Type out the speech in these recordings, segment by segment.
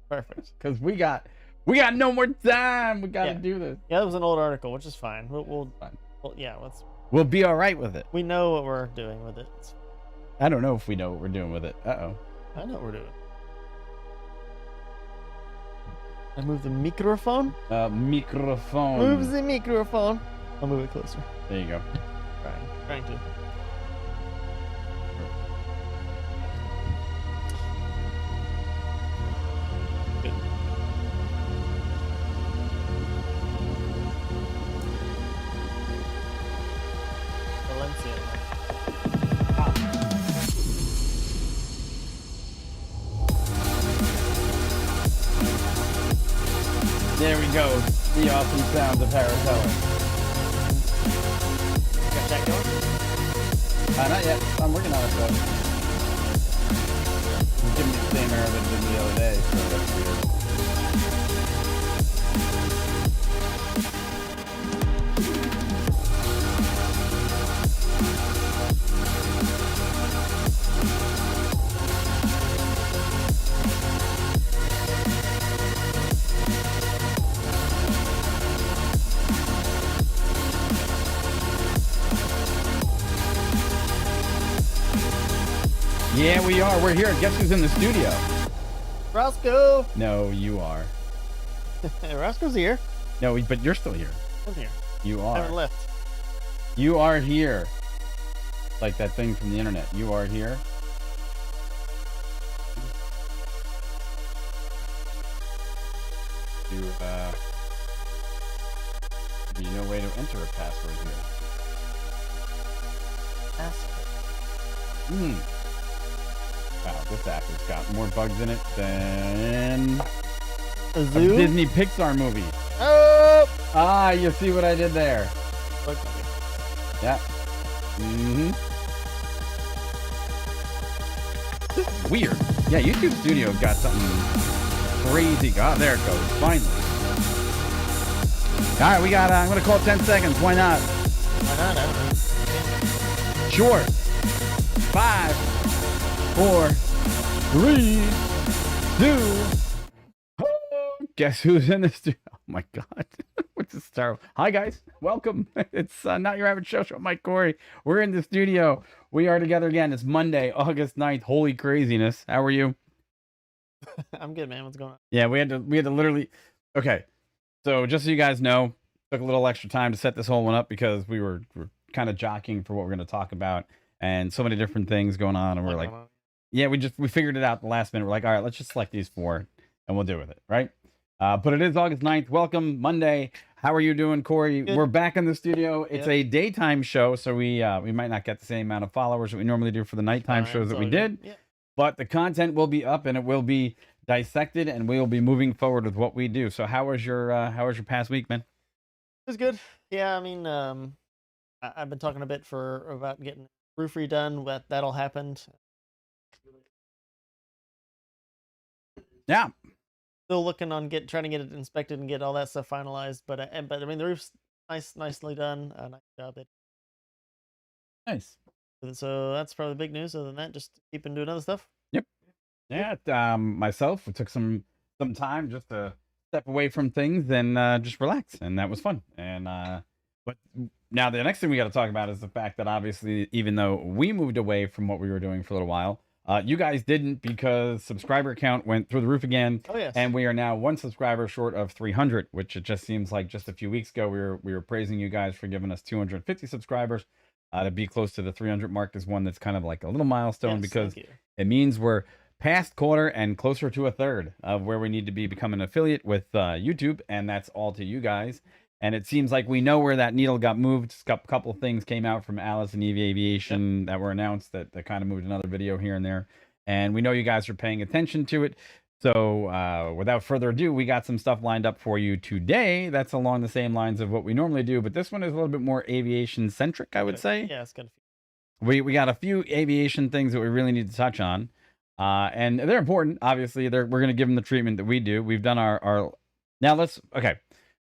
Perfect. Because we got no more time. We got to do this. Yeah, that was an old article, which is fine. We'll be all right with it. We know what we're doing with it. I don't know if we know what we're doing with it. I know what we're doing. I move the microphone. Microphone. Moves the microphone. I'll move it closer. There you go. Trying to. Good. Valencia. There we go. The awesome sounds of Paracella. Got that going? Not yet. I'm working on it, though. It's giving me the same error that it did the other day, so that's weird. Yeah, we are. We're here. Guess who's in the studio? Roscoe. No, you are. Roscoe's here. No, but you're still here. I'm here. You are. I haven't left. You are here. Like that thing from the internet. You are here. There's no way to enter a password here. Password. Wow, this app has got more bugs in it than a Disney Pixar movie. Oh! Ah, you see what I did there? Yeah. This is weird. Yeah, YouTube Studio got something crazy. Oh, there it goes. Finally. All right, we got. I'm gonna call 10 seconds. Why not? Why not? I don't know. Sure. 5, 4, 3, 2. Guess who's in the studio? Oh my God. What's this terrible? Hi guys, welcome. It's Not Your Average Show. Mike Corey. We're in the studio. We are together again. It's Monday, August 9th. Holy craziness. How are you? I'm good, man. What's going on? Yeah, we had to literally. Okay, so just so you guys know, took a little extra time to set this whole one up because we were kind of jockeying for what we're going to talk about, and so many different things going on, and we're like, yeah, we figured it out at the last minute. We're like, all right, let's just select these 4 and we'll deal with it, right? But it is August 9th. Welcome, Monday. How are you doing, Corey? Good. We're back in the studio. It's a daytime show, so we might not get the same amount of followers that we normally do for the nighttime shows that we did. Yeah. But the content will be up and it will be dissected, and we will be moving forward with what we do. So how was your past week, man? It was good. Yeah, I mean, I've been talking a bit about getting roof redone. That'll happen. Yeah. Still looking on trying to get it inspected and get all that stuff finalized, but I mean the roof's nicely done. Nice job. Nice. So that's probably the big news. Other than that, just keeping doing other stuff. Yep. Yeah. Myself, we took some time just to step away from things and just relax, and that was fun. And but now the next thing we got to talk about is the fact that obviously, even though we moved away from what we were doing for a little while, you guys didn't, because subscriber count went through the roof again. Oh yes. And we are now 1 subscriber short of 300, which it just seems like just a few weeks ago we were praising you guys for giving us 250 subscribers. To be close to the 300 mark is one that's kind of like a little milestone, because it means we're past quarter and closer to a third of where we need to be becoming an affiliate with YouTube, and that's all to you guys. And it seems like we know where that needle got moved. A couple of things came out from Alice and Aviation that were announced that kind of moved another video here and there. And we know you guys are paying attention to it. So without further ado, we got some stuff lined up for you today that's along the same lines of what we normally do. But this one is a little bit more aviation centric, I would say. Yeah, it's good. We got a few aviation things that we really need to touch on. And they're important. Obviously, we're going to give them the treatment that we do. We've done our now okay.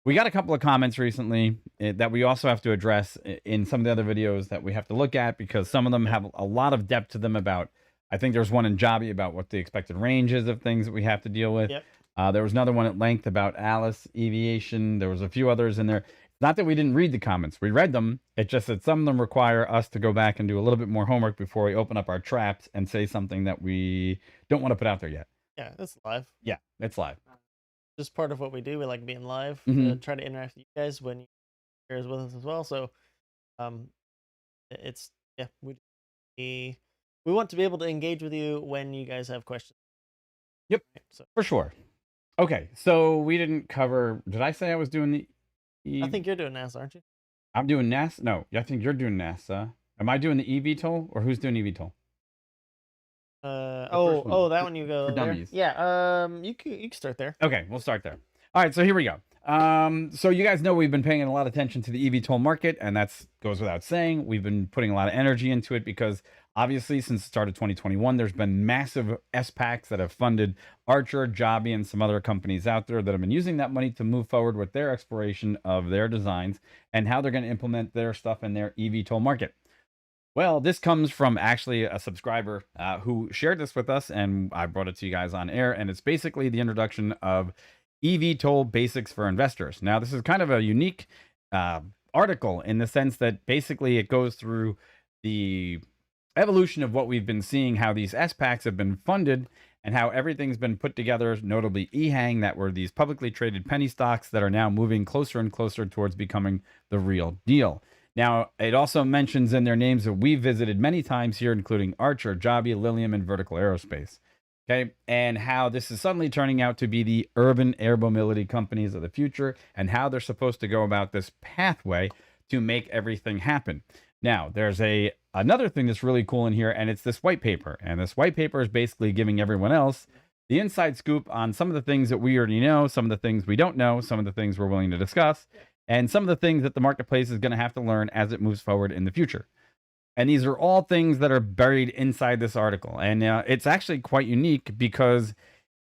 We got a couple of comments recently that we also have to address in some of the other videos that we have to look at, because some of them have a lot of depth to them about I think there's one in Jobby about what the expected range is of things that we have to deal with. Yep. There was another one at length about Alice, Eviation. There was a few others in there. Not that we didn't read the comments. We read them. It's just that some of them require us to go back and do a little bit more homework before we open up our traps and say something that we don't want to put out there yet. Yeah, it's live. Yeah, it's live. Just part of what we do. We like being live. Try to interact with you guys when you share with us as well. So, it's we want to be able to engage with you when you guys have questions. Yep, so for sure. Okay, so we didn't cover. Did I say I was doing the? I think you're doing NASA, aren't you? I'm doing NASA. No, I think you're doing NASA. Am I doing the eVTOL or who's doing eVTOL? That one you go for there. Dummies. Yeah. You can start there. Okay, we'll start there. All right, so here we go. So you guys know we've been paying a lot of attention to the eVTOL market, and that goes without saying. We've been putting a lot of energy into it because obviously since the start of 2021, there's been massive SPACs that have funded Archer, Jobby, and some other companies out there that have been using that money to move forward with their exploration of their designs and how they're going to implement their stuff in their eVTOL market. Well, this comes from actually a subscriber who shared this with us, and I brought it to you guys on air, and it's basically the introduction of eVTOL basics for investors. Now, this is kind of a unique article in the sense that basically it goes through the evolution of what we've been seeing, how these SPACs have been funded, and how everything's been put together, notably EHang, that were these publicly traded penny stocks that are now moving closer and closer towards becoming the real deal. Now, it also mentions in their names that we've visited many times here, including Archer, Jobby, Lilium, and Vertical Aerospace. Okay, and how this is suddenly turning out to be the urban air mobility companies of the future and how they're supposed to go about this pathway to make everything happen. Now, there's another thing that's really cool in here, and it's this white paper. And this white paper is basically giving everyone else the inside scoop on some of the things that we already know, some of the things we don't know, some of the things we're willing to discuss, and some of the things that the marketplace is going to have to learn as it moves forward in the future. And these are all things that are buried inside this article. And it's actually quite unique because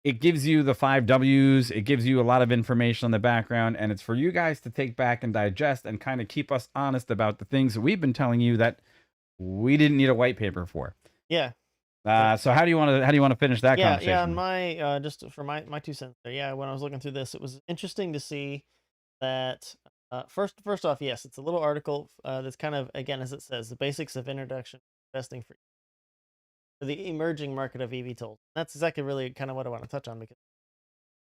it gives you the 5 W's. It gives you a lot of information on the background. And it's for you guys to take back and digest and kind of keep us honest about the things that we've been telling you that we didn't need a white paper for. Yeah. So how do you want to finish that conversation? Yeah, and my just for my 2 cents there. Yeah, when I was looking through this, it was interesting to see that first off, yes, it's a little article that's kind of, again, as it says, the basics of introduction investing for the emerging market of eVTOL. That's exactly really kind of what I want to touch on because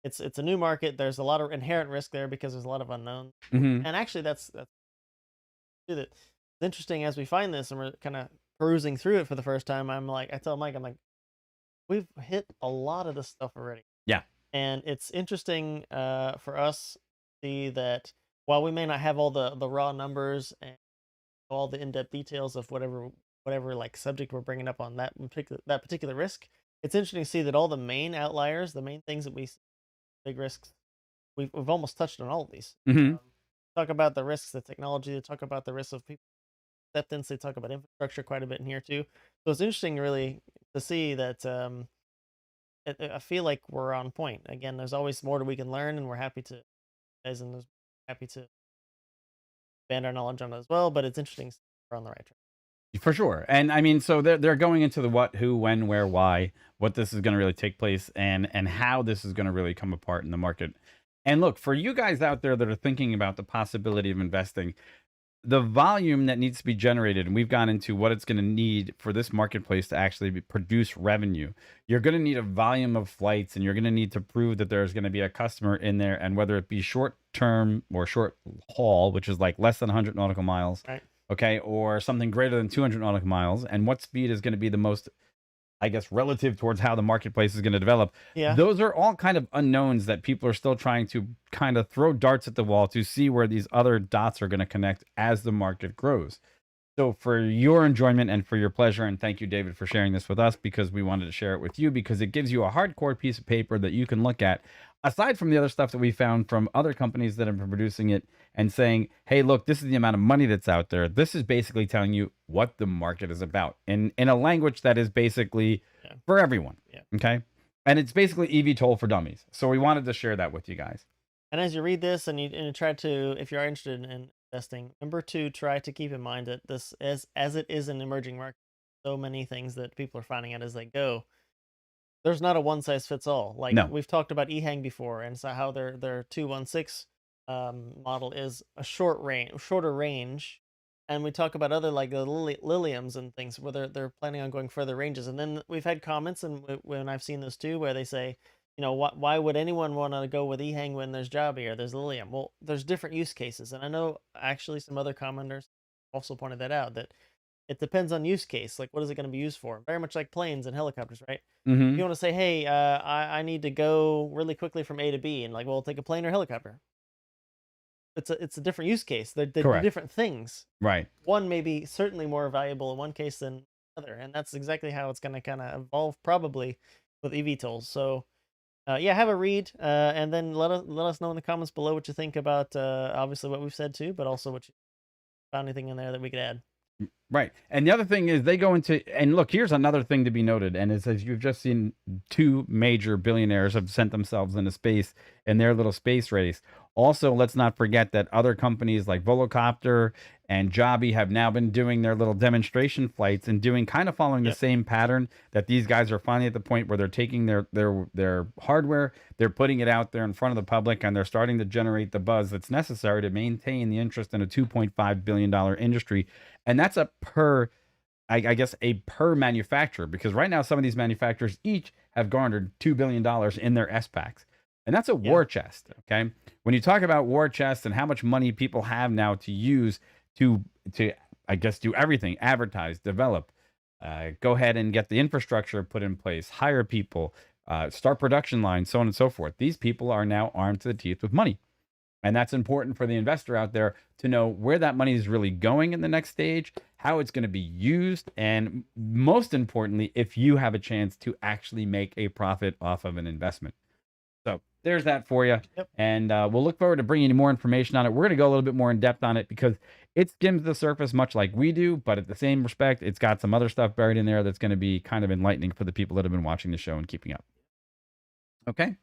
it's a new market. There's a lot of inherent risk there because there's a lot of unknowns. And actually, that's it's interesting as we find this and we're kind of perusing through it for the first time. I tell Mike, I'm like, we've hit a lot of this stuff already. Yeah, and it's interesting for us to see that while we may not have all the raw numbers and all the in-depth details of whatever like subject we're bringing up on that particular risk, it's interesting to see that all the main outliers, the main things that we see, big risks, we've almost touched on all of these. Talk about the risks of technology, they talk about the risks of people acceptance, they talk about infrastructure quite a bit in here too. So it's interesting really to see that I feel like we're on point. Again, there's always more that we can learn, and we're happy to expand our knowledge on it as well. But it's interesting we're on the right track. For sure. And I mean, so they're going into the what, who, when, where, why, what this is going to really take place, and how this is going to really come apart in the market. And look, for you guys out there that are thinking about the possibility of investing, the volume that needs to be generated, and we've gone into what it's going to need for this marketplace to actually produce revenue. You're going to need a volume of flights, and you're going to need to prove that there's going to be a customer in there, and whether it be short term or short haul, which is like less than 100 nautical miles, right, okay, or something greater than 200 nautical miles, and what speed is going to be the most, I guess, relative towards how the marketplace is going to develop. Yeah. Those are all kind of unknowns that people are still trying to kind of throw darts at the wall to see where these other dots are going to connect as the market grows. So for your enjoyment and for your pleasure, and thank you, David, for sharing this with us, because we wanted to share it with you, because it gives you a hardcore piece of paper that you can look at, aside from the other stuff that we found from other companies that have been producing it and saying, hey, look, this is the amount of money that's out there. This is basically telling you what the market is about in a language that is basically for everyone. Yeah. Okay. And it's basically eVTOL for dummies. So we wanted to share that with you guys. And as you read this and you try to, if you are interested in investing, remember to try to keep in mind that this, as it is an emerging market, so many things that people are finding out as they go. There's not a one size fits all. Like No. we've talked about eHang before, and so how their 216 model is a shorter range, and we talk about other like the Liliums and things where they're planning on going further ranges. And then we've had comments, and when I've seen those too, where they say, you know, why would anyone want to go with eHang when there's Joby or there's Lilium? Well, there's different use cases, and I know actually some other commenters also pointed that out, that it depends on use case. Like, what is it going to be used for? Very much like planes and helicopters, right? Mm-hmm. You want to say, hey, I need to go really quickly from A to B, and like, well, take a plane or helicopter. It's a different use case. They're Correct. different things. Right. One may be certainly more valuable in one case than other, and that's exactly how it's going to kind of evolve probably with eVTOLs. So, yeah, have a read, and then let us know in the comments below what you think about obviously what we've said too, but also what you found anything in there that we could add. Right. And the other thing is they go into, and look, here's another thing to be noted. And it's as you've just seen, two major billionaires have sent themselves into space in their little space race. Also, let's not forget that other companies like Volocopter and Joby have now been doing their little demonstration flights and doing kind of following the same pattern, that these guys are finally at the point where they're taking their hardware, they're putting it out there in front of the public, and they're starting to generate the buzz that's necessary to maintain the interest in a $2.5 billion industry. And that's a I guess a per manufacturer, because right now some of these manufacturers each have garnered $2 billion in their S-Packs. And that's a war chest, okay? When you talk about war chests and how much money people have now to use to I guess do everything, advertise, develop, go ahead and get the infrastructure put in place, hire people, start production lines, so on and so forth. These people are now armed to the teeth with money. And that's important for the investor out there to know where that money is really going in the next stage, how it's going to be used, and most importantly, if you have a chance to actually make a profit off of an investment. So there's that for you. And we'll look forward to bringing you more information on it. We're going to go a little bit more in depth on it because it skims the surface much like we do, but at the same respect, it's got some other stuff buried in there that's going to be kind of enlightening for the people that have been watching the show and keeping up. Okay.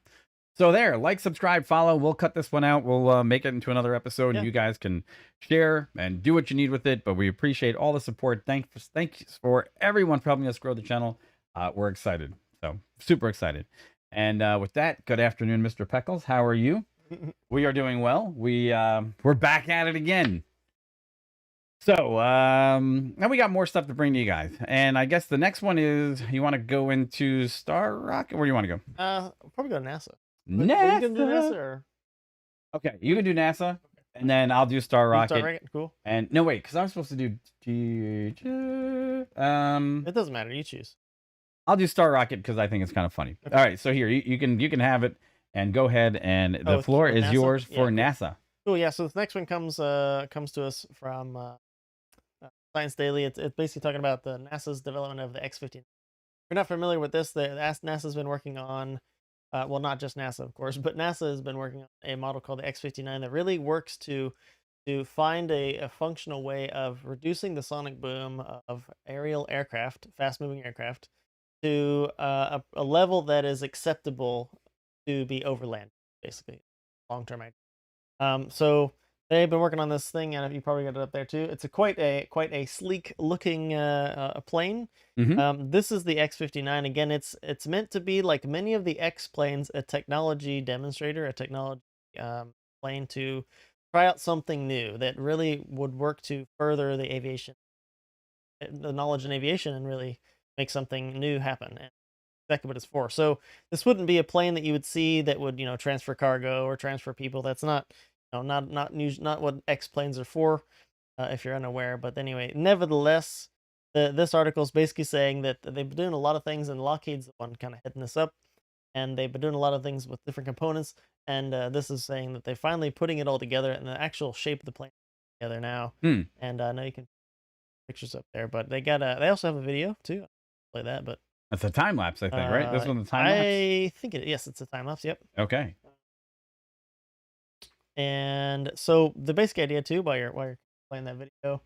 So there, like, subscribe, follow. We'll cut this one out. We'll make it into another episode, and you guys can share and do what you need with it. But we appreciate all the support. Thanks for everyone for helping us grow the channel. We're excited. So super excited. And with that, good afternoon, Mr. Peckles. How are you? We are doing well. We're back at it again. So now we got more stuff to bring to you guys. And I guess the next one is, you want to go into StartRocket? Where do you want to go? Probably go to NASA. NASA. You can do NASA, or... Okay, you can do NASA, and then I'll do StartRocket. Cool. And no, wait, because I was supposed to do DHL. It doesn't matter. You choose. I'll do StartRocket because I think it's kind of funny. Okay. All right, so here you can have it, and go ahead, and the floor is yours for NASA. Cool. Yeah. So this next one comes to us from Science Daily. It's basically talking about the NASA's development of the X-59. If you're not familiar with this, NASA's been working on. Well, not just NASA, of course, but NASA has been working on a model called the X-59 that really works to find a functional way of reducing the sonic boom of aerial aircraft, fast-moving aircraft, to a level that is acceptable to be overland, basically, long-term idea. So they've been working on this thing, and you probably got it up there too. It's quite a sleek-looking plane. Mm-hmm. This is the X-59. Again, it's meant to be, like many of the X planes, a technology demonstrator, a technology plane to try out something new that really would work to further the aviation, the knowledge in aviation, and really make something new happen. And exactly what it's for. So this wouldn't be a plane that you would see that would, transfer cargo or transfer people. That's not, not what X planes are for, if you're unaware. But anyway, nevertheless, this article is basically saying that they've been doing a lot of things, and Lockheed's the one kind of heading this up, and they've been doing a lot of things with different components. And this is saying that they're finally putting it all together, and the actual shape of the plane together now. And I know you can pictures up there, but they also have a video too. Play that, but that's a time lapse, I think, right? This one's a time lapse. I think yes, it's a time lapse. Yep. Okay. And so the basic idea too, while you're playing that video,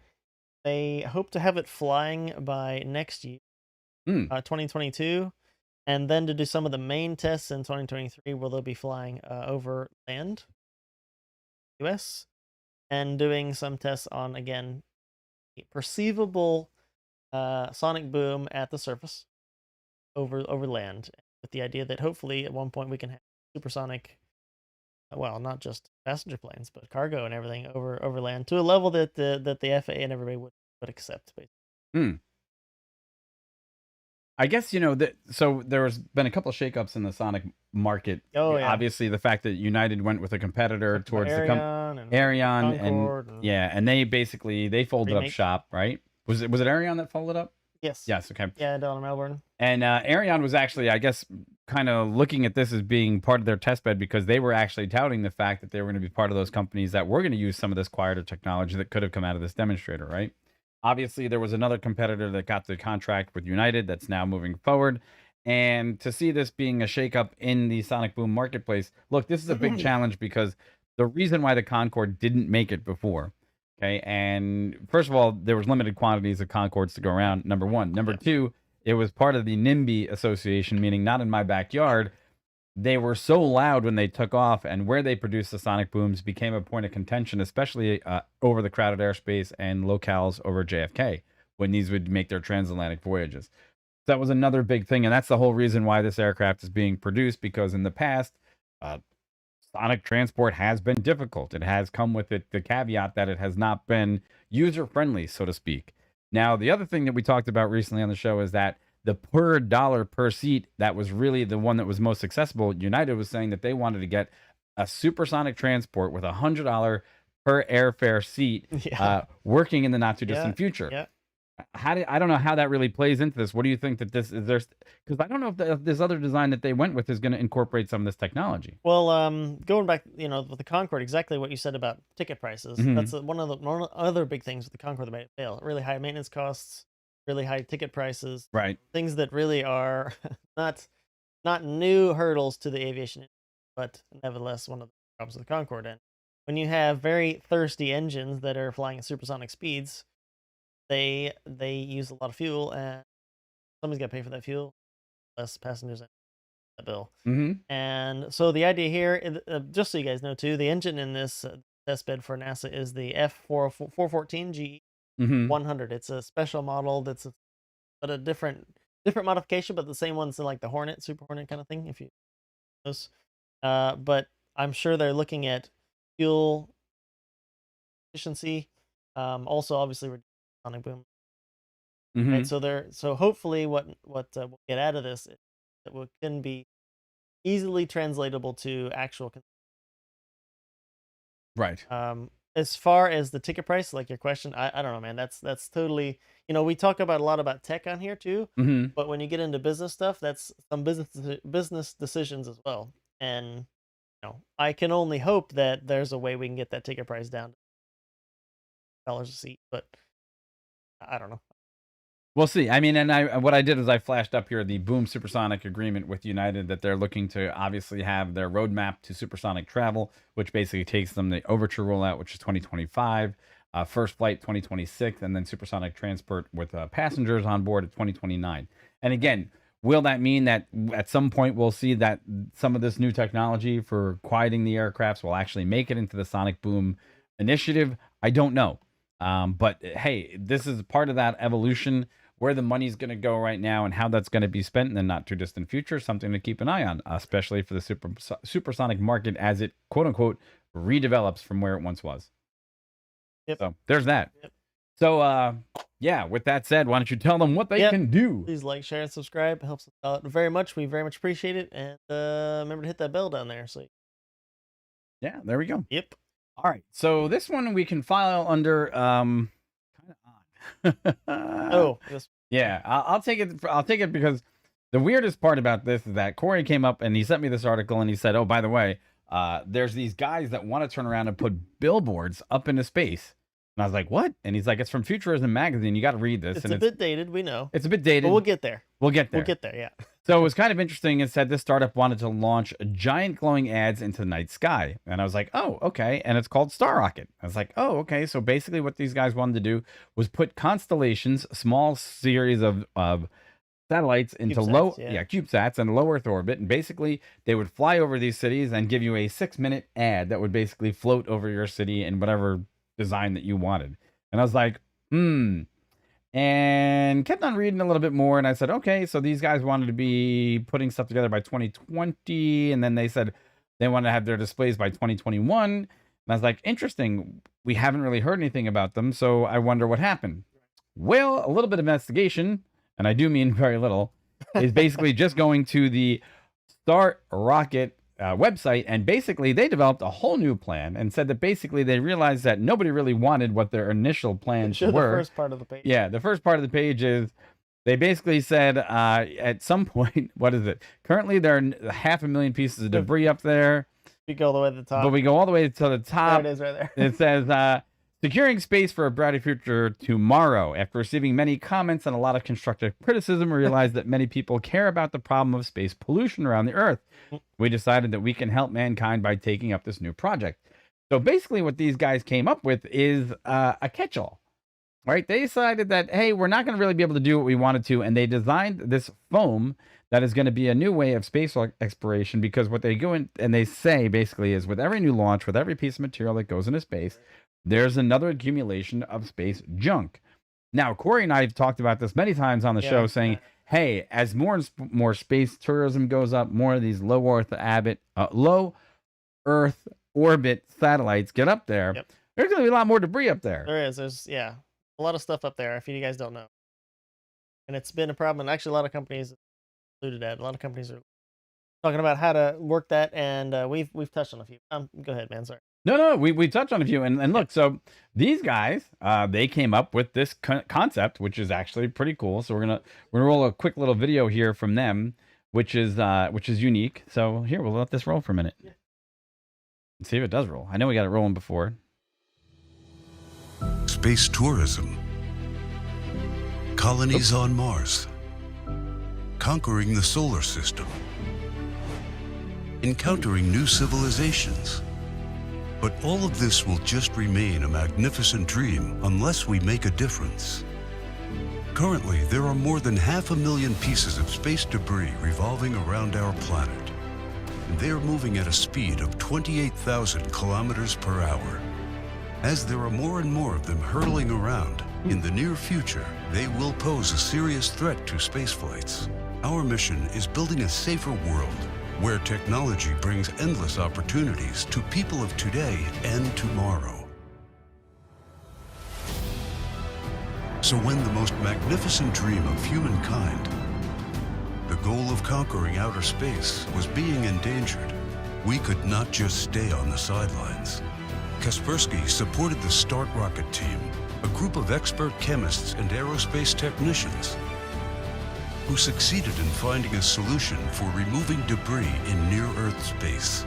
they hope to have it flying by next year, 2022, and then to do some of the main tests in 2023, where they'll be flying over land, US, and doing some tests on, again, perceivable sonic boom at the surface over land, with the idea that hopefully at one point we can have supersonic, well, not just passenger planes, but cargo and everything over land to a level that the FAA and everybody would accept, basically. Hmm. I guess, that so there's been a couple of shakeups in the Sonic market. Oh yeah, Obviously, the fact that United went with a competitor talked about towards the Ariane and Ariane, and Concorde and yeah, and they folded up remake. shop, right? Was it Ariane that folded up? Yes. Yes, okay. Yeah, down in Melbourne. And Ariane was actually, I guess, kind of looking at this as being part of their test bed, because they were actually touting the fact that they were going to be part of those companies that were going to use some of this quieter technology that could have come out of this demonstrator, right? Obviously, there was another competitor that got the contract with United that's now moving forward. And to see this being a shakeup in the Sonic Boom marketplace, look, this is a big challenge, because the reason why the Concorde didn't make it before, okay, and first of all, there was limited quantities of Concordes to go around, number one. Number two, it was part of the NIMBY association, meaning not in my backyard. They were so loud when they took off, and where they produced the sonic booms became a point of contention, especially over the crowded airspace and locales over JFK when these would make their transatlantic voyages. That was another big thing, and that's the whole reason why this aircraft is being produced, because in the past, sonic transport has been difficult. It has come with it the caveat that it has not been user-friendly, so to speak. Now, the other thing that we talked about recently on the show is that the per dollar per seat, that was really the one that was most accessible. United was saying that they wanted to get a supersonic transport with $100 per airfare seat, working in the not too distant future. Yeah. I don't know how that really plays into this. What do you think that this is? Because I don't know if this other design that they went with is going to incorporate some of this technology. Well, going back, with the Concorde, exactly what you said about ticket prices. That's one of the other big things with the Concorde that made it fail. Really high maintenance costs, really high ticket prices, right? Things that really are not new hurdles to the aviation, but nevertheless one of the problems with the Concorde. And when you have very thirsty engines that are flying at supersonic speeds, they use a lot of fuel, and somebody's got to pay for that fuel. Less passengers in that bill. And so the idea here, just so you guys know too, the engine in this test bed for NASA is the F414 GE 100. It's a special model that's but a different modification, but the same one's like the Hornet, Super Hornet kind of thing. If you those, but I'm sure they're looking at fuel efficiency, also obviously sonic boom. Right, so hopefully what we'll get out of this is that it can be easily translatable to actual. Right. As far as the ticket price, like your question, I don't know, man. That's totally, we talk about a lot about tech on here too, but when you get into business stuff, that's some business decisions as well. And I can only hope that there's a way we can get that ticket price down to dollars a seat, but I don't know. We'll see. I mean, and what I did is I flashed up here the Boom Supersonic agreement with United that they're looking to obviously have their roadmap to supersonic travel, which basically takes them the Overture rollout, which is 2025, first flight 2026, and then supersonic transport with passengers on board at 2029. And again, will that mean that at some point we'll see that some of this new technology for quieting the aircrafts will actually make it into the Sonic Boom initiative? I don't know. But hey, this is part of that evolution. Where the money's going to go right now and how that's going to be spent in the not too distant future, something to keep an eye on, especially for the supersonic market as it, quote unquote, redevelops from where it once was. Yep. So there's that. Yep. So, yeah, with that said, why don't you tell them what they can do? Please like, share, and subscribe. It helps us out very much. We very much appreciate it. And remember to hit that bell down there. So, yeah, there we go. Yep. All right. So this one we can file under kind of odd. This. Yeah, I'll take it. I'll take it because the weirdest part about this is that Corey came up and he sent me this article and he said, "Oh, by the way, there's these guys that want to turn around and put billboards up into space." And I was like, "What?" And he's like, "It's from Futurism magazine. You got to read this." It's a bit dated. We know it's a bit dated. But we'll get there. We'll get there. We'll get there. Yeah. So it was kind of interesting. It said this startup wanted to launch giant glowing ads into the night sky. And I was like, oh, okay. And it's called StarRocket. I was like, oh, okay. So basically what these guys wanted to do was put constellations, small series of satellites into CubeSats in low Earth orbit. And basically they would fly over these cities and give you a 6-minute ad that would basically float over your city in whatever design that you wanted. And I was like, and kept on reading a little bit more. And I said, okay, so these guys wanted to be putting stuff together by 2020. And then they said they want to have their displays by 2021. And I was like, interesting. We haven't really heard anything about them. So I wonder what happened. Well, a little bit of investigation, and I do mean very little, is basically just going to the StartRocket website, and basically they developed a whole new plan and said that basically they realized that nobody really wanted what their initial plans were. The first part of the page. Yeah, the first part of the page is they basically said at some point, what is it? Currently, there are 500,000 pieces of debris up there. We go all the way to the top. But we go all the way to the top. There it is right there. It says, securing space for a brighter future tomorrow. After receiving many comments and a lot of constructive criticism, we realized that many people care about the problem of space pollution around the Earth. We decided that we can help mankind by taking up this new project. So basically what these guys came up with is a catch-all, right? They decided that, hey, we're not going to really be able to do what we wanted to, and they designed this foam that is going to be a new way of space exploration, because what they go in and they say basically is with every new launch, with every piece of material that goes into space, there's another accumulation of space junk. Now, Corey and I have talked about this many times on the show, saying, hey, as more and more space tourism goes up, more of these low Earth orbit satellites get up there, there's going to be a lot more debris up there. There is. There's, a lot of stuff up there, if you guys don't know. And it's been a problem. And actually, a lot of companies included that. A lot of companies are talking about how to work that, and we've touched on a few. Go ahead, man. Sorry. No, we touched on a few, and look, so these guys, they came up with this concept, which is actually pretty cool. So we're gonna roll a quick little video here from them, which is unique. So here, we'll let this roll for a minute. Let's see if it does roll. I know we got it rolling before. Space tourism, colonies on Mars, conquering the solar system, encountering new civilizations. But all of this will just remain a magnificent dream unless we make a difference. Currently, there are more than 500,000 pieces of space debris revolving around our planet. And they are moving at a speed of 28,000 kilometers per hour. As there are more and more of them hurtling around, in the near future, they will pose a serious threat to space flights. Our mission is building a safer world, where technology brings endless opportunities to people of today and tomorrow. So when the most magnificent dream of humankind, the goal of conquering outer space, was being endangered, we could not just stay on the sidelines. Kaspersky supported the StartRocket team, a group of expert chemists and aerospace technicians who succeeded in finding a solution for removing debris in near-Earth space.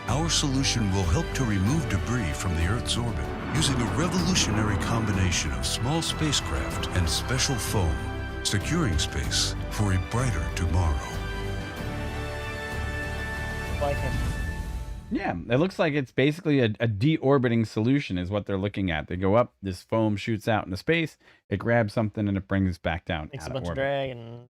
Our solution will help to remove debris from the Earth's orbit using a revolutionary combination of small spacecraft and special foam, securing space for a brighter tomorrow. Yeah, it looks like it's basically a deorbiting solution is what they're looking at. They go up, this foam shoots out into space, it grabs something, and it brings it back down. Makes a bunch of drag. And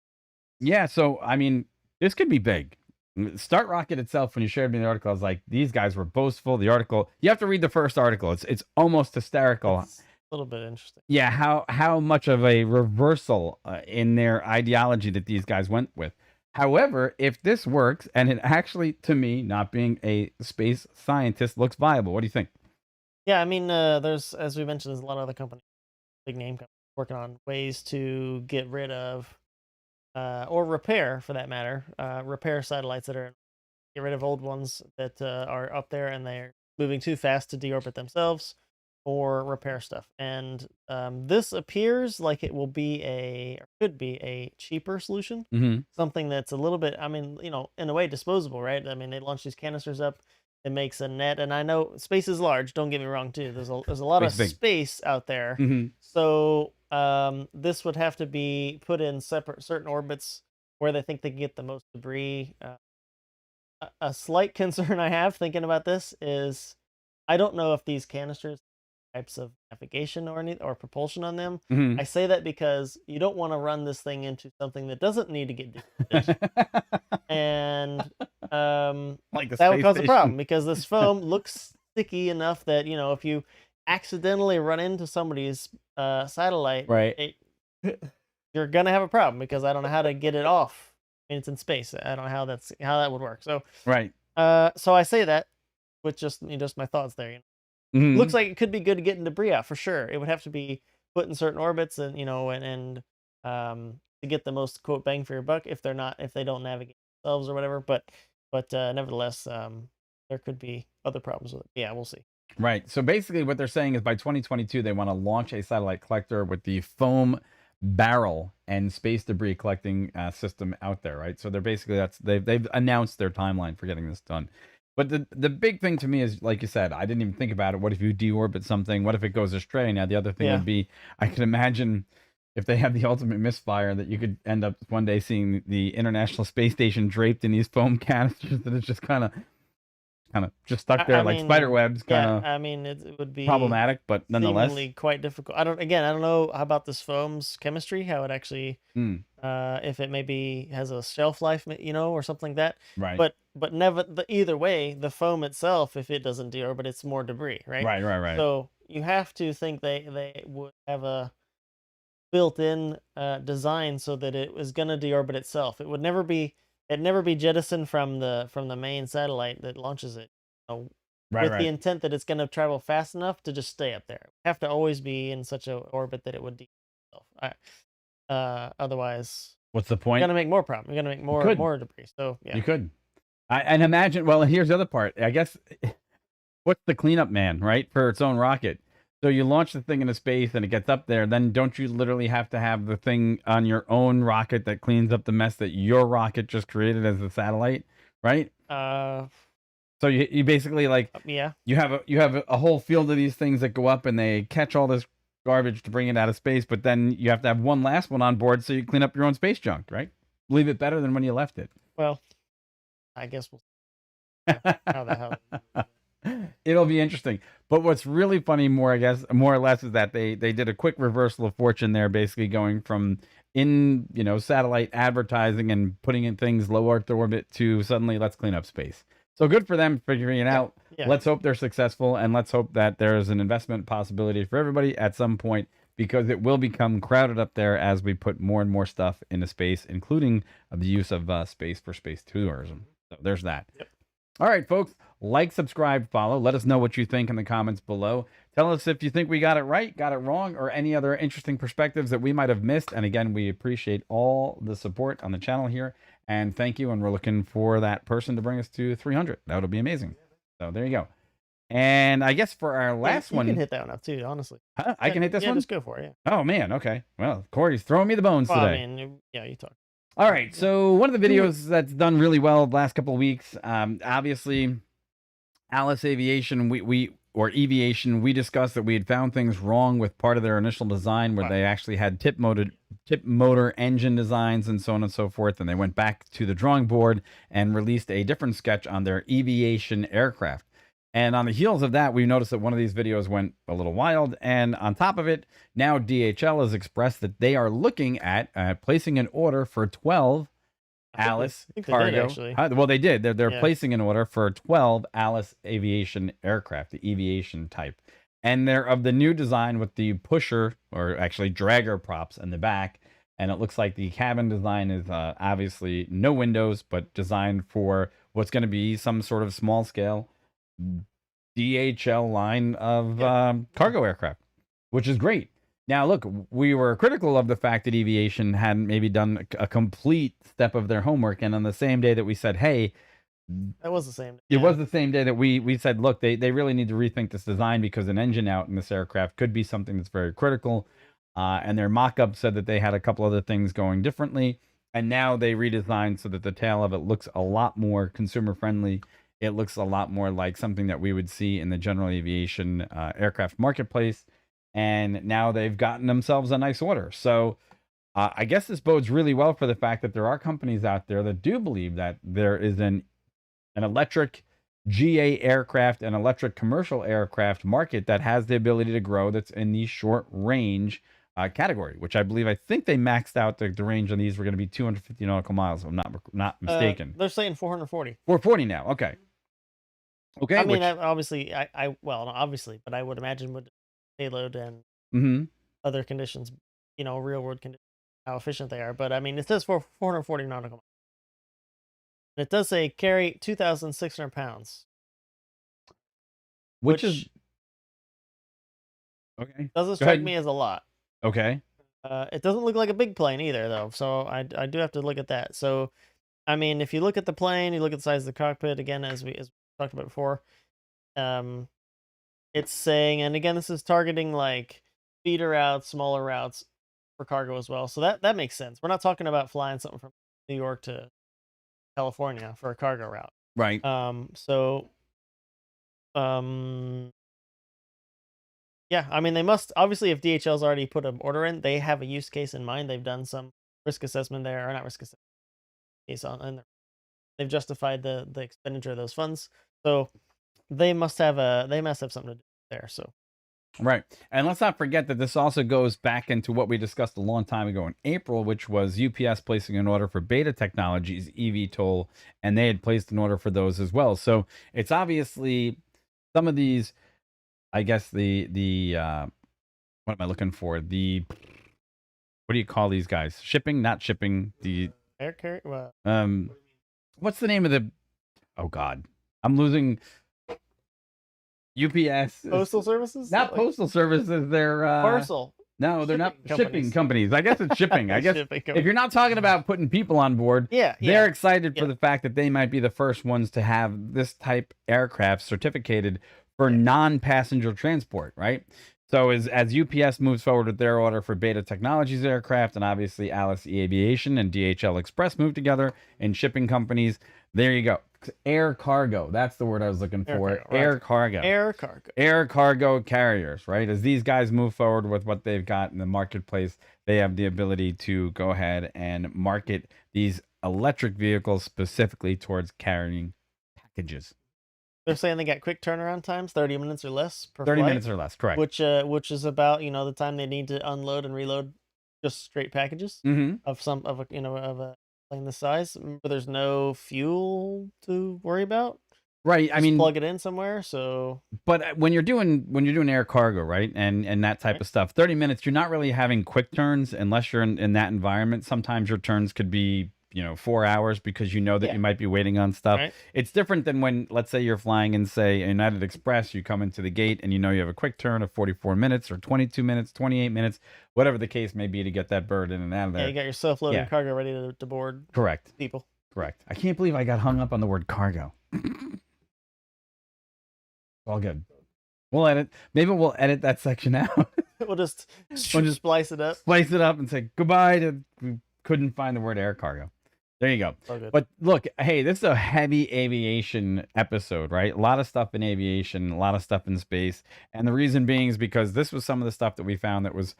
yeah, so, I mean, this could be big. StartRocket itself, when you shared me the article, I was like, these guys were boastful. The article, you have to read the first article. It's almost hysterical. It's a little bit interesting. Yeah, how much of a reversal in their ideology that these guys went with. However, if this works, and it actually, to me, not being a space scientist, looks viable, what do you think? Yeah, I mean, there's, as we mentioned, there's a lot of other companies, big name companies, working on ways to get rid of, or repair, for that matter, repair satellites that are, get rid of old ones that are up there and they're moving too fast to deorbit themselves, or repair stuff. And this appears like it will be or could be a cheaper solution. Something that's a little bit, I mean, in a way disposable, right? I mean, they launch these canisters up, it makes a net, and I know space is large, don't get me wrong too. There's a lot of space out there. So this would have to be put in certain orbits where they think they can get the most debris. A slight concern I have thinking about this is I don't know if these canisters types of navigation or propulsion on them. I say that because you don't want to run this thing into something that doesn't need to get deorbited. And like that would cause a problem, because this foam looks sticky enough that, if you accidentally run into somebody's satellite, Right. you're gonna have a problem because I don't know how to get it off. I mean, it's in space. I don't know how that would work. So Right. so I say that with just my thoughts there. Looks like it could be good to getting debris out for sure. It would have to be put in certain orbits, and to get the most quote bang for your buck if they don't navigate themselves or whatever. But nevertheless, there could be other problems with it. Yeah, we'll see. Right. So basically, what they're saying is by 2022, they want to launch a satellite collector with the foam barrel and space debris collecting system out there. Right. So they're basically they've announced their timeline for getting this done. But the big thing to me is, like you said, I didn't even think about it. What if you deorbit something? What if it goes astray? Now, the other thing would be, I can imagine if they have the ultimate misfire that you could end up one day seeing the International Space Station draped in these foam canisters that is just kind of just stuck there like spider webs. I mean, it would be problematic, but nonetheless quite difficult. I don't know how about this foam's chemistry, how it actually, if it maybe has a shelf life, or something like that. Right. But never. Either way, the foam itself, if it doesn't deorbit, it's more debris, right? Right. So you have to think they would have a built-in design so that it was gonna deorbit itself. It would never be jettisoned from the main satellite that launches it, with the intent that it's going to travel fast enough to just stay up there. It would have to always be in such an orbit that it would deorbit itself. Otherwise, what's the point? You're going to make more problems. You're going to make more debris. So yeah, you could. And imagine. Well, here's the other part. I guess what's the cleanup man, right, for its own rocket? So you launch the thing into space and it gets up there. Then don't you literally have to have the thing on your own rocket that cleans up the mess that your rocket just created as a satellite, right? So you basically you have a whole field of these things that go up and they catch all this garbage to bring it out of space, but then you have to have one last one on board so you clean up your own space junk, right? Leave it better than when you left it. Well, I guess we'll see how the hell. It'll be interesting. But what's really funny, more or less, is that they did a quick reversal of fortune there, basically going from satellite advertising and putting in things low Earth orbit to suddenly let's clean up space. So good for them figuring it out. Yeah. Let's hope they're successful, and let's hope that there's an investment possibility for everybody at some point, because it will become crowded up there as we put more and more stuff into space, including the use of space for space tourism. So there's that. Yep. All right, folks, like, subscribe, follow. Let us know what you think in the comments below. Tell us if you think we got it right, got it wrong, or any other interesting perspectives that we might have missed. And again, we appreciate all the support on the channel here. And thank you. And we're looking for that person to bring us to 300. That would be amazing. So there you go. And I guess for our last one... You can hit that one up too, honestly. Huh? I can hit this one? Yeah, just go for it, yeah. Oh, man. Okay. Well, Corey's throwing me the bones today. I mean, yeah, you talk. All right, so one of the videos that's done really well the last couple of weeks, obviously, Alice Aviation, or Eviation, we discussed that we had found things wrong with part of their initial design, where they actually had tip motor engine designs and so on and so forth, and they went back to the drawing board and released a different sketch on their Eviation aircraft. And on the heels of that, we noticed that one of these videos went a little wild. And on top of it, now DHL has expressed that they are looking at placing an order for 12 Alice cargo. Well, they did. They're placing an order for 12 Alice Aviation aircraft, the Eviation type. And they're of the new design with the pusher, or actually dragger props in the back. And it looks like the cabin design is obviously no windows, but designed for what's going to be some sort of small scale DHL line of cargo aircraft, which is great. Now, look, we were critical of the fact that Eviation hadn't maybe done a complete step of their homework. And on the same day that we said, hey, that was the same day. It was the same day that we said, look, they really need to rethink this design, because an engine out in this aircraft could be something that's very critical. And their mock-up said that they had a couple other things going differently. And now they redesigned so that the tail of it looks a lot more consumer friendly. It looks a lot more like something that we would see in the general aviation aircraft marketplace. And now they've gotten themselves a nice order. So I guess this bodes really well for the fact that there are companies out there that do believe that there is an electric GA aircraft and electric commercial aircraft market that has the ability to grow, that's in the short range category, which I think they maxed out the range on these were going to be 250 nautical miles, if I'm not mistaken. They're saying 440. 440 now. Okay. I mean, obviously, not obviously, but I would imagine would payload and Mm-hmm. other conditions, real world conditions, how efficient they are. But I mean, it says for 440 nautical miles. And it does say carry 2,600 pounds, Which is okay. doesn't Go strike ahead. me as a lot. Okay. It doesn't look like a big plane either, though. So I do have to look at that. So, I mean, if you look at the plane, you look at the size of the cockpit again, as we talked about before. It's saying, and again, this is targeting like feeder routes, smaller routes for cargo as well. So that makes sense. We're not talking about flying something from New York to California for a cargo route. Right. Yeah, I mean, they must, obviously, if DHL's already put an order in, they have a use case in mind. They've done some risk assessment there, or not risk assessment, case on, and they've justified the expenditure of those funds. So they must have something to do there. So Right. And let's not forget that this also goes back into what we discussed a long time ago in April, which was UPS placing an order for Beta Technologies, eVTOL, and they had placed an order for those as well. So it's obviously some of these, I guess the what am I looking for? What do you call these guys? Shipping, not shipping, the air carrier. what's the name of the, oh God, I'm losing. UPS, Postal services, not postal services. They're parcel. No, they're not shipping companies. I guess it's shipping. I guess if you're not talking about putting people on board, they're excited for the fact that they might be the first ones to have this type aircraft certificated for non-passenger transport, right? So as UPS moves forward with their order for Beta Technologies aircraft, and obviously Alice Aviation and DHL Express move together in shipping companies, there you go. Air cargo. That's the word I was looking for. Air cargo. Air cargo carriers, right? As these guys move forward with what they've got in the marketplace, they have the ability to go ahead and market these electric vehicles specifically towards carrying packages. They're saying they got quick turnaround times, 30 minutes or less per 30 flight, minutes or less, correct. Which is about, the time they need to unload and reload just straight packages of a plane this size, but there's no fuel to worry about. Right. Just plug it in somewhere. So, but when you're doing air cargo, right, and that type of stuff, 30 minutes, you're not really having quick turns unless you're in that environment. Sometimes your turns could be 4 hours because you know that you might be waiting on stuff. Right. It's different than when, let's say, you're flying in, say, United Express. You come into the gate and you have a quick turn of 44 minutes or 22 minutes, 28 minutes, whatever the case may be, to get that bird in and out of there. Yeah, you got your self-loading cargo ready to board. Correct. People. Correct. I can't believe I got hung up on the word cargo. All good. We'll edit. Maybe we'll edit that section out. We'll just splice it up. Splice it up and say goodbye to, we couldn't find the word air cargo. There you go. But look, hey, this is a heavy aviation episode, right? A lot of stuff in aviation, a lot of stuff in space. And the reason being is because this was some of the stuff that we found that was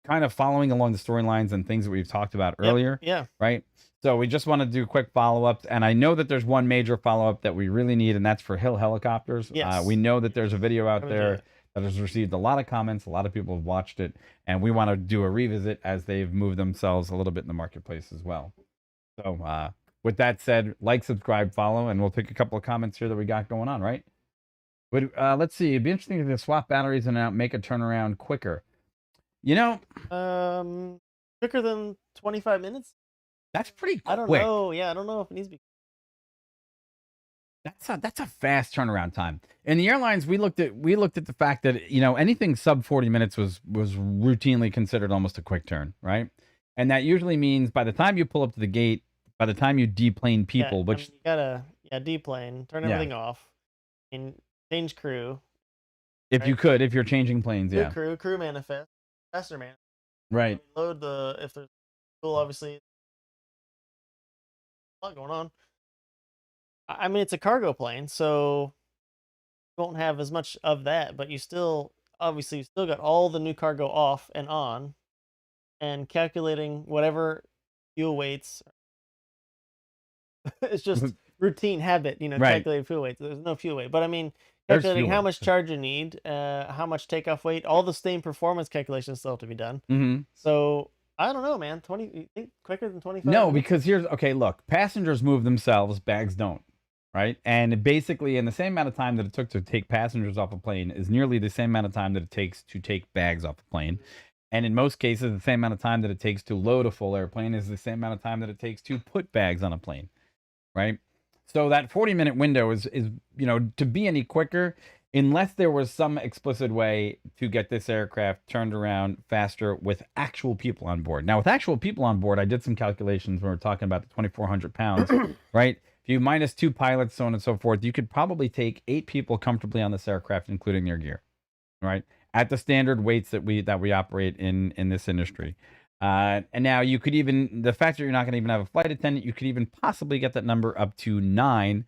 kind of following along the storylines and things that we've talked about earlier. Yeah. Right. So we just want to do quick follow-ups. And I know that there's one major follow-up that we really need, and that's for Hill helicopters. Yes. We know that there's a video out there that has received a lot of comments. A lot of people have watched it. And we want to do a revisit as they've moved themselves a little bit in the marketplace as well. So with that said, like, subscribe, follow, and we'll take a couple of comments here that we got going on, right? But let's see. It'd be interesting to swap batteries and make a turnaround quicker. Quicker than 25 minutes? That's pretty quick. I don't know. Yeah, I don't know if it needs to be. That's a fast turnaround time. In the airlines, we looked at the fact that anything sub 40 minutes was routinely considered almost a quick turn, right? And that usually means by the time you pull up to the gate, by the time you deplane people, which you gotta deplane, turn everything off, and change crew. If you could, if you're changing planes, crew manifest, passenger man. Right. Load if there's fuel, obviously. A lot going on. I mean, it's a cargo plane, so you won't have as much of that, but you still got all the new cargo off and on. And calculating whatever fuel weights. It's just routine habit, calculating fuel weights. There's no fuel weight. But I mean, calculating how much charge you need, how much takeoff weight, all the same performance calculations still have to be done. Mm-hmm. So, I don't know, man. You think quicker than 25 No, minutes? because look, passengers move themselves, bags don't, right? And basically, in the same amount of time that it took to take passengers off a plane is nearly the same amount of time that it takes to take bags off a plane. And in most cases, the same amount of time that it takes to load a full airplane is the same amount of time that it takes to put bags on a plane, right? So that 40-minute window is to be any quicker, unless there was some explicit way to get this aircraft turned around faster with actual people on board. Now, with actual people on board, I did some calculations when we were talking about the 2,400 pounds, right? If you minus 2 pilots, so on and so forth, you could probably take 8 people comfortably on this aircraft, including their gear, right? At the standard weights that we operate in this industry. And now you could even, the fact that you're not going to even have a flight attendant, you could even possibly get that number up to 9,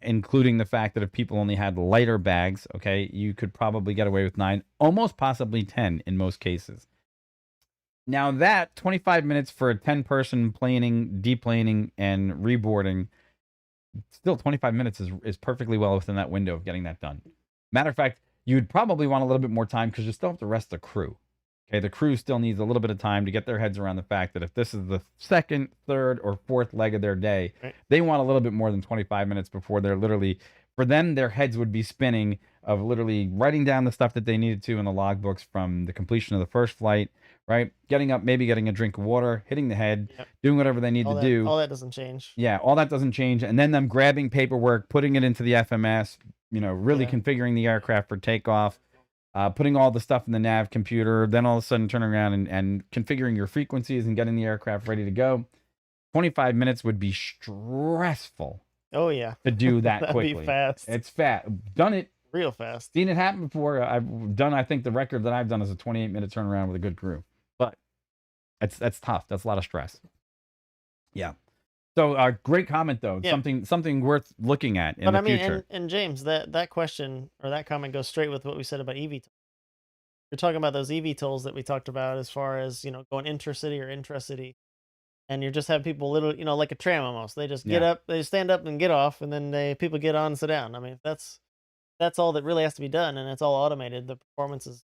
including the fact that if people only had lighter bags, okay, you could probably get away with 9, almost possibly 10 in most cases. Now that 25 minutes for a 10-person planing, deplaning, and reboarding, still 25 minutes is perfectly well within that window of getting that done. Matter of fact, you'd probably want a little bit more time because you still have to rest the crew. Okay, the crew still needs a little bit of time to get their heads around the fact that if this is the second, third, or fourth leg of their day, right, they want a little bit more than 25 minutes before they're literally, for them, their heads would be spinning of literally writing down the stuff that they needed to in the logbooks from the completion of the first flight, right? Getting up, maybe getting a drink of water, hitting the head, yep, doing whatever they need to do. All that doesn't change. Yeah, all that doesn't change. And then them grabbing paperwork, putting it into the FMS, really configuring the aircraft for takeoff, putting all the stuff in the nav computer, then all of a sudden turning around and configuring your frequencies and getting the aircraft ready to go. 25 minutes would be stressful. Oh, yeah. To do that quickly. That'd be fast. It's fast. Done it. Real fast. Seen it happen before. I've done, I think the record that I've done is a 28-minute turnaround with a good crew. But that's tough. That's a lot of stress. Yeah. So great comment though. Yeah. Something worth looking at in the future. And James, that question or that comment goes straight with what we said about eVTOL. You're talking about those eVTOLs that we talked about as far as, going intercity or intracity. And you're just having people literally, like a tram almost. They just get up, they stand up and get off, and then people get on and sit down. I mean, that's all that really has to be done, and it's all automated. The performance is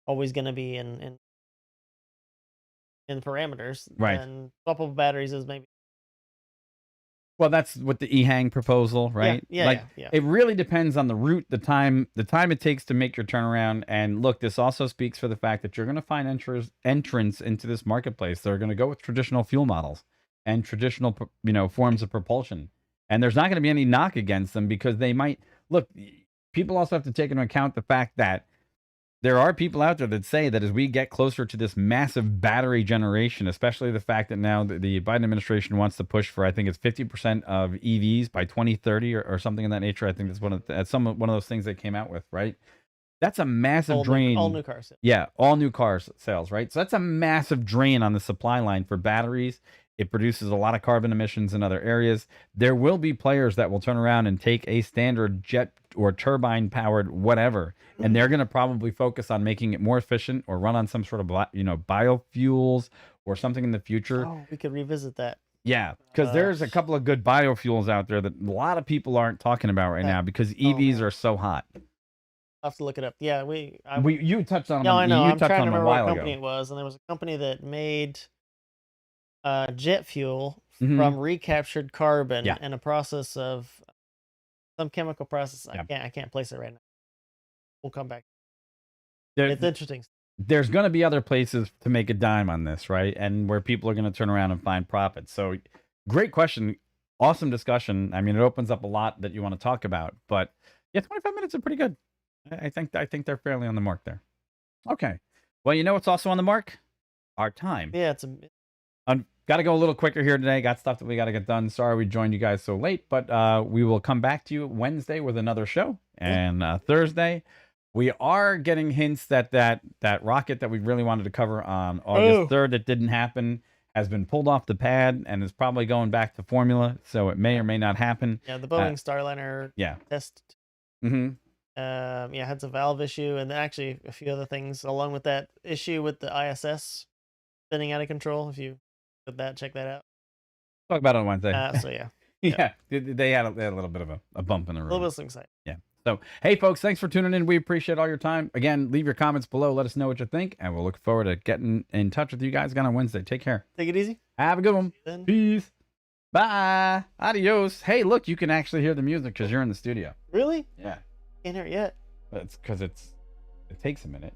always going to be in parameters. Right. And swappable batteries is maybe. Well, that's what the EHang proposal, right? Yeah. It really depends on the route, the time it takes to make your turnaround. And look, this also speaks for the fact that you're going to find entrants into this marketplace. They're going to go with traditional fuel models and traditional, forms of propulsion. And there's not going to be any knock against them because they might look. People also have to take into account the fact that there are people out there that say that as we get closer to this massive battery generation, especially the fact that now the Biden administration wants to push for, I think it's 50% of EVs by 2030 or something in that nature. I think that's one of those things they came out with, right? That's a massive drain. All new car sales. Yeah, all new car sales, right? So that's a massive drain on the supply line for batteries. It produces a lot of carbon emissions in other areas. There will be players that will turn around and take a standard jet or turbine powered whatever, and they're going to probably focus on making it more efficient or run on some sort of biofuels or something in the future. Oh, we could revisit that. Yeah, because there's a couple of good biofuels out there that a lot of people aren't talking about right now because EVs are so hot. I'll have to look it up. Yeah, you touched on them. No, I know. I'm trying to remember what company it was, and there was a company that made jet fuel from recaptured carbon in a process of some chemical process. I can't place it right now. We'll come back. It's interesting. There's going to be other places to make a dime on this, right? And where people are going to turn around and find profits. So great question. Awesome discussion. I mean, it opens up a lot that you want to talk about, but yeah, 25 minutes are pretty good. I think they're fairly on the mark there. Okay. Well, you know what's also on the mark? Our time. Yeah, got to go a little quicker here today. Got stuff that we got to get done. Sorry we joined you guys so late, but we will come back to you Wednesday with another show. And Thursday, we are getting hints that rocket that we really wanted to cover on August 3rd that didn't happen has been pulled off the pad and is probably going back to formula. So it may or may not happen. Yeah, the Boeing Starliner test. Had some valve issue, and then actually a few other things along with that issue with the ISS spinning out of control. If you check that out. Talk about it on Wednesday. So yeah. Yeah, they had a little bit of a bump in the road. A little bit of some excitement. Yeah. So, hey, folks, thanks for tuning in. We appreciate all your time. Again, leave your comments below. Let us know what you think, and we'll look forward to getting in touch with you guys again on Wednesday. Take care. Take it easy. Have a good one. Peace. Bye. Adios. Hey, look, you can actually hear the music because you're in the studio. Really? Yeah. Can't hear it yet. That's because it takes a minute.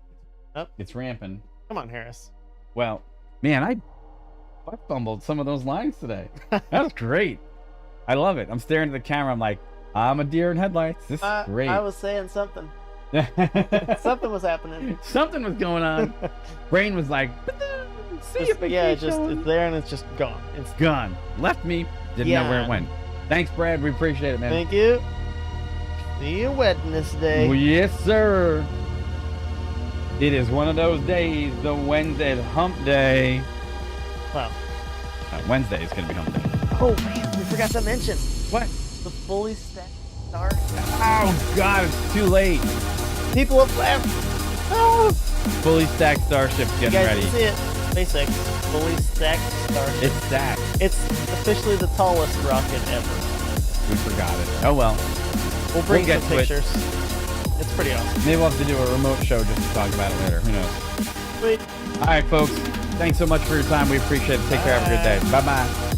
Oh. It's ramping. Come on, Harris. Well, man, I fumbled some of those lines today. That was great. I love it. I'm staring at the camera. I'm like, I'm a deer in headlights. This is great. I was saying something. Something was happening. Something was going on. Brain was like, see you. Yeah, it's there and it's just gone. It's gone. Left me. Didn't know where it went. Thanks, Brad. We appreciate it, man. Thank you. See you Wednesday. Oh, yes, sir. It is one of those days, the Wednesday, the hump day. Wow. Wednesday is going to be hump day. Oh, man, we forgot to mention. What? The fully stacked Star. Oh, God, it's too late. People have left. Oh. Fully stacked Starship's getting ready. You guys can see it. SpaceX, fully stacked Starship. It's stacked. It's officially the tallest rocket ever. We forgot it. Oh, well. We'll bring get some to pictures. It's pretty awesome. Maybe we'll have to do a remote show just to talk about it later. Who knows? Sweet. All right, folks. Thanks so much for your time. We appreciate it. Take care. Have a good day. Bye-bye.